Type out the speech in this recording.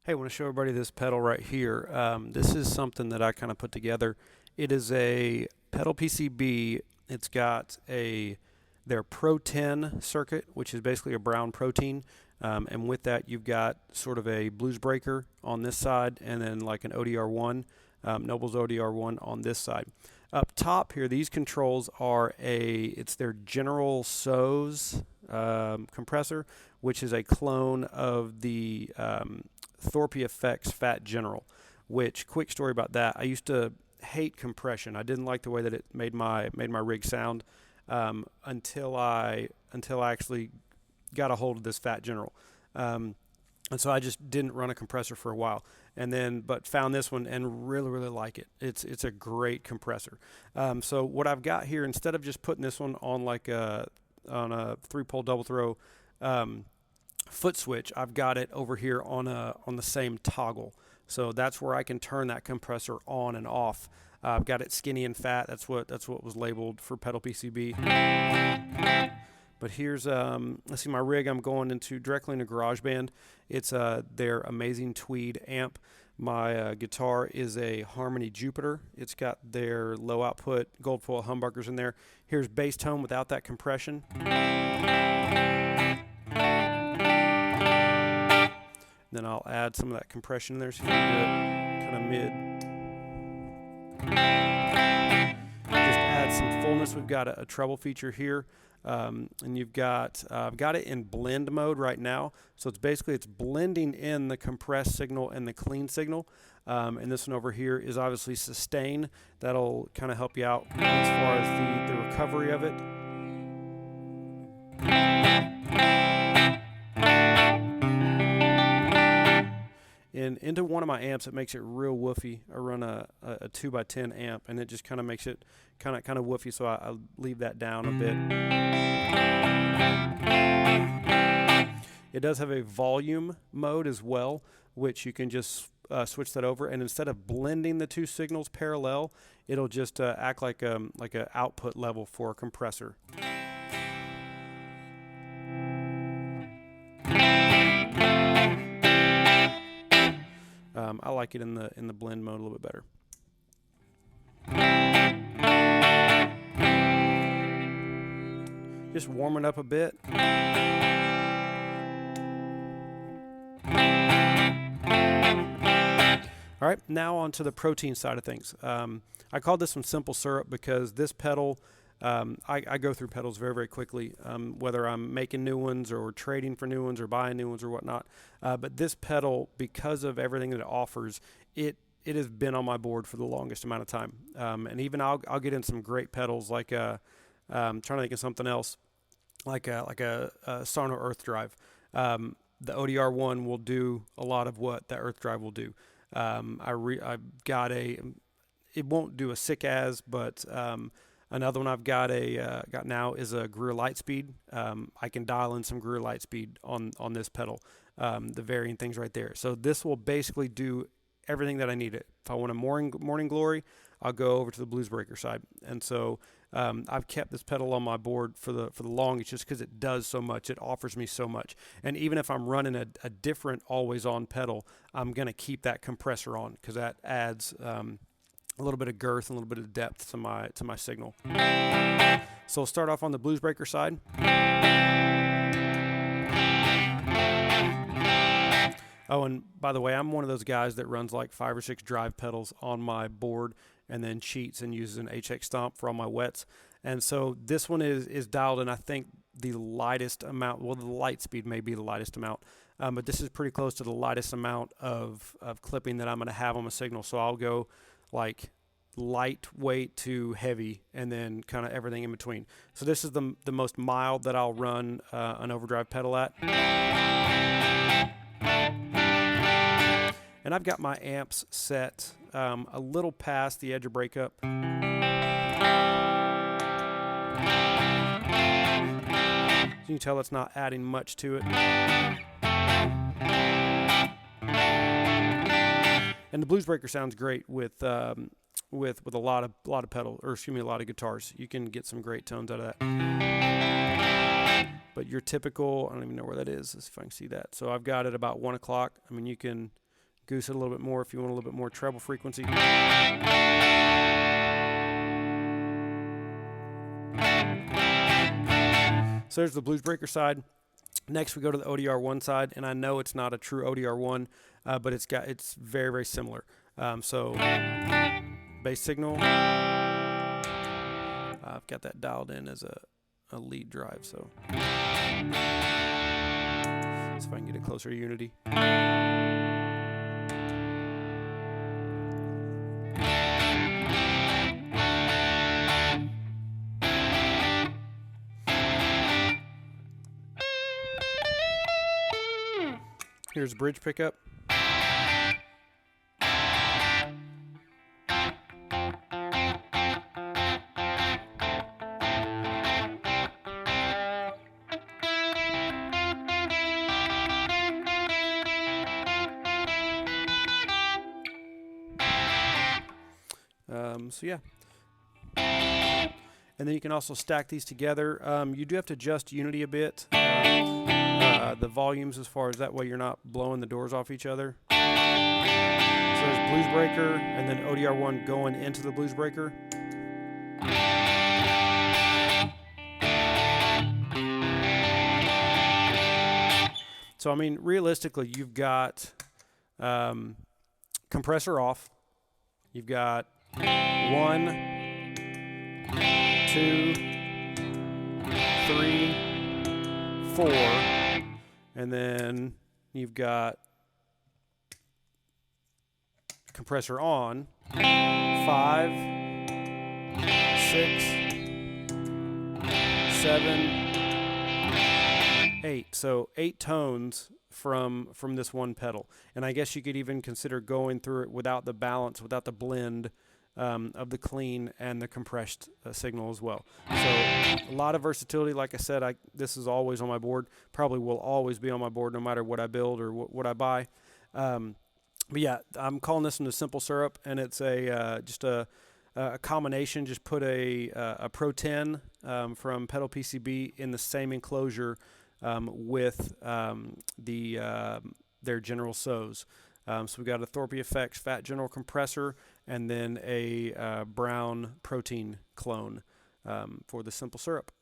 Hey, I want to show everybody this pedal right here. This is something that I kind of put together. It is a pedal PCB. It's got their Pro 10 circuit, which is basically a Browne protein. And with that, you've got sort of a blues breaker on this side, and then like an ODR1, Noble's ODR1 on this side. Up top here, these controls are it's their General Tso's compressor, which is a clone of the ThorpyFX Fat General. Which, quick story about that, I used to hate compression. I didn't like the way that it made my rig sound until I actually got a hold of this Fat General. And so I just didn't run a compressor for a while, but found this one and really like it. It's a great compressor. So what I've got here, instead of just putting this one on like on a 3-pole double throw foot switch, I've got it over here on the same toggle. So that's where I can turn that compressor on and off. I've got it skinny and fat. That's what was labeled for PedalPCB. But here's let's see my rig. I'm going directly into GarageBand. It's their amazing Tweed amp. My guitar is a Harmony Jupiter. It's got their low output gold foil humbuckers in there. Here's bass tone without that compression. Then I'll add some of that compression in there so you can do it kind of mid. Just add some fullness. We've got a treble feature here. And you've got I've got it in blend mode right now, so it's blending in the compressed signal and the clean signal. And this one over here is obviously sustain. That'll kind of help you out as far as the recovery of it. And into one of my amps, it makes it real woofy. I run a 2x10 amp, and it just kind of makes it kind of woofy, so I leave that down a bit. It does have a volume mode as well, which you can just switch that over, and instead of blending the two signals parallel, it'll just act like an output level for a compressor. I like it in the blend mode a little bit better. Just warming up a bit. All right, now on to the protein side of things. I called this one Simple Syrup because this pedal, I go through pedals very quickly, whether I'm making new ones or trading for new ones or buying new ones or whatnot. But this pedal, because of everything that it offers, it has been on my board for the longest amount of time. And even I'll get in some great pedals like trying to think of something else, like a Sarno Earth Drive. The ODR1 will do a lot of what the Earth Drive will do. I've got it won't do a sick as, but another one I've got now is a Greer Lightspeed. I can dial in some Greer Lightspeed on this pedal, the varying things right there. So this will basically do everything that I need it. If I want a morning glory, I'll go over to the blues breaker side. And so I've kept this pedal on my board for the longest just because it does so much. It offers me so much. And even if I'm running a different always on pedal, I'm going to keep that compressor on because that adds a little bit of girth and a little bit of depth to my signal. So I'll start off on the blues breaker side. Oh, and by the way, I'm one of those guys that runs like 5 or 6 drive pedals on my board and then cheats and uses an HX Stomp for all my wets. And so this one is dialed in, I think, the lightest amount. Well, the light speed may be the lightest amount, but this is pretty close to the lightest amount of clipping that I'm going to have on my signal. So I'll go like lightweight to heavy and then kind of everything in between. So this is the most mild that I'll run an overdrive pedal at. And I've got my amps set a little past the edge of breakup. You can tell it's not adding much to it. And the blues breaker sounds great with a lot of pedal, or excuse me, a lot of guitars. You can get some great tones out of that. But your typical, I don't even know where that is. Let's see if I can see that. So I've got it about 1 o'clock. I mean, you can goose it a little bit more if you want a little bit more treble frequency. So there's the blues breaker side. Next we go to the ODR1 side, and I know it's not a true ODR1, but it's very, very similar. So bass signal, I've got that dialed in as a lead drive, so if I can get it closer to unity. Here's bridge pickup. So yeah. And then you can also stack these together. You do have to adjust unity a bit. The volumes as far as that way you're not blowing the doors off each other. So there's blues breaker and then ODR1 going into the blues breaker. So I mean realistically you've got compressor off. You've got 1, 2, 3, 4, and then you've got compressor on 5, 6, 7, 8. So 8 tones from this one pedal, and I guess you could even consider going through it without the balance, without the blend of the clean and the compressed signal as well. So a lot of versatility. Like I said, this is always on my board. Probably will always be on my board no matter what I build or what I buy. But yeah, I'm calling this one a simple syrup, and it's just a combination. Just put a Pro 10 from PedalPCB in the same enclosure with their General Tsos. So we've got a ThorpyFX Fat General compressor and then a Browne protein clone for the simple syrup.